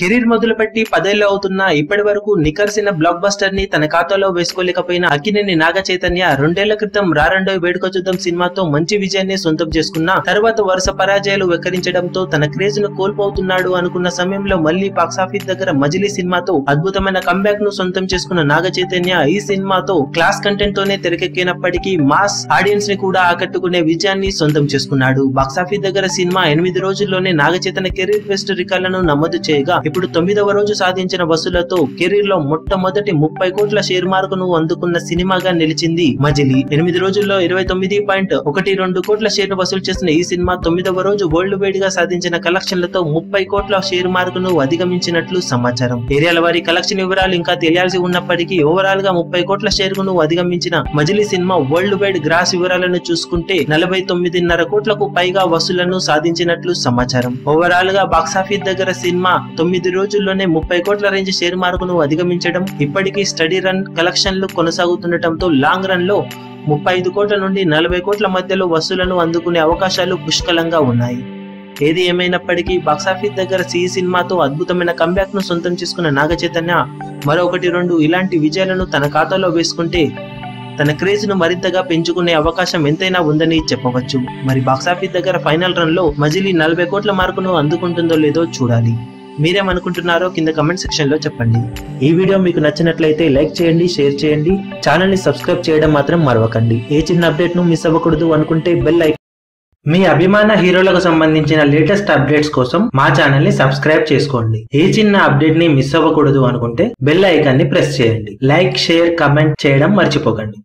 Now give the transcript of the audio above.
Career మొదలుపెట్టి 10 ఏళ్లు అవుతున్నా ఇప్పటి వరకు నికర్సిన బ్లాక్ బస్టర్ ని తన ఖాతాలో వేసుకోలేకపోయిన అక్కినేని నాగ చైతన్య 2 ఏళ్ల క్రితం రారండోయ్ వేడుక చూద్దాం సినిమాతో మంచి విజయాన్ని సొంతం చేసుకున్న తర్వాత వరుస పరాజయాలు వెక్కరించడంతో తన క్రేజ్ ను కోల్పోతున్నాడు అనుకున్న సమయంలో మళ్లీ బాక్సాఫీస్ దగ్గర మజిలీ సినిమాతో అద్భుతమైన కంబ్యాక్ ను సొంతం చేసుకున్న నాగ చైతన్య ఈ సినిమాతో క్లాస్ కంటెంట్ తోనే తెరకెక్కినప్పటికీ మాస్ ఆడియన్స్ ని కూడా ఆకట్టుకునే విజయాన్ని సొంతం చేసుకున్నాడు. బాక్సాఫీస్ దగ్గర సినిమా 8 రోజుల్లోనే నాగ చైతన్య కెరీర్ బెస్ట్ రికార్డులను నమోదు చేయగా ఇప్పుడు 9వ రోజు సాధించిన వసూలతో కెరీర్ లో మొట్టమొదటి 30 కోట్ల షేర్ మార్కును అందుకున్న సినిమాగా నిలిచింది మజిలీ. 8 రోజుల్లో 29.12 కోట్ల షేర్ వసూలు చేసిన ఈ సినిమా 9వ రోజు వరల్డ్ వైడ్ గా సాధించిన కలెక్షన్లతో 30 కోట్ల షేర్ మార్కును అధిగమించినట్లు సమాచారం. ఏరియాల వారి కలెక్షన్ వివరాలు ఇంకా తెలియాల్సి ఉన్నప్పటికీ ఓవరాల్ గా 30 కోట్ల షేర్ ను అధిగమించిన మజిలీ సినిమా వరల్డ్ వైడ్ గ్రాస్ వివరాలను చూసుకుంటే 49.5 కోట్లకు పైగా వసూలను సాధించినట్లు సమాచారం. ఓవరాల్ గా బాక్సాఫీస్ దగ్గర సినిమా 9 రోజుల్లోనే 30 కోట్ల రేంజ్ షేర్ మార్కును అధిగమించడం, ఇప్పటికీ స్టడీ రన్ కలెక్షన్లు కొనసాగుతుండటంతో లాంగ్ రన్ లో 35 కోట్ల నుండి 40 కోట్ల మధ్యలో వసూలను అందుకునే అవకాశాలు పుష్కలంగా ఉన్నాయి. ఏది ఏమైనప్పటికీ బాక్సాఫీస్ దగ్గర ఈ సినిమాతో అద్భుతమైన కంబ్యాక్ ను సొంతం చేసుకున్న నాగ చైతన్య మరొకటి 2 ఇలాంటి విజయాలను తన ఖాతాలో వేసుకుంటే తన క్రేజ్ ను మరింతగా పెంచుకునే అవకాశం ఎంతైనా ఉందని చెప్పవచ్చు. మరి బాక్సాఫీస్ దగ్గర ఫైనల్ రన్ లో మజిలీ 40 కోట్ల మార్కును అందుకుంటుందో లేదో చూడాలి. మీరేమనుకుంటున్నారో కింద కమెంట్ సెక్షన్ లో చెప్పండి. ఈ వీడియో మీకు నచ్చినట్లయితే లైక్ చేయండి, షేర్ చేయండి, ఛానల్ ని సబ్స్క్రైబ్ చేయడం మాత్రం మరవకండి. ఏ చిన్న అప్డేట్ ను మిస్ అవ్వకూడదు అనుకుంటే బెల్ ఐకాన్. మీ అభిమాన హీరోలకు సంబంధించిన లేటెస్ట్ అప్డేట్స్ కోసం మా ఛానల్ ని సబ్స్క్రైబ్ చేసుకోండి. ఏ చిన్న అప్డేట్ ని మిస్ అవ్వకూడదు అనుకుంటే బెల్ ఐకాన్ ని ప్రెస్ చేయండి. లైక్, షేర్, కమెంట్ చేయడం మర్చిపోకండి.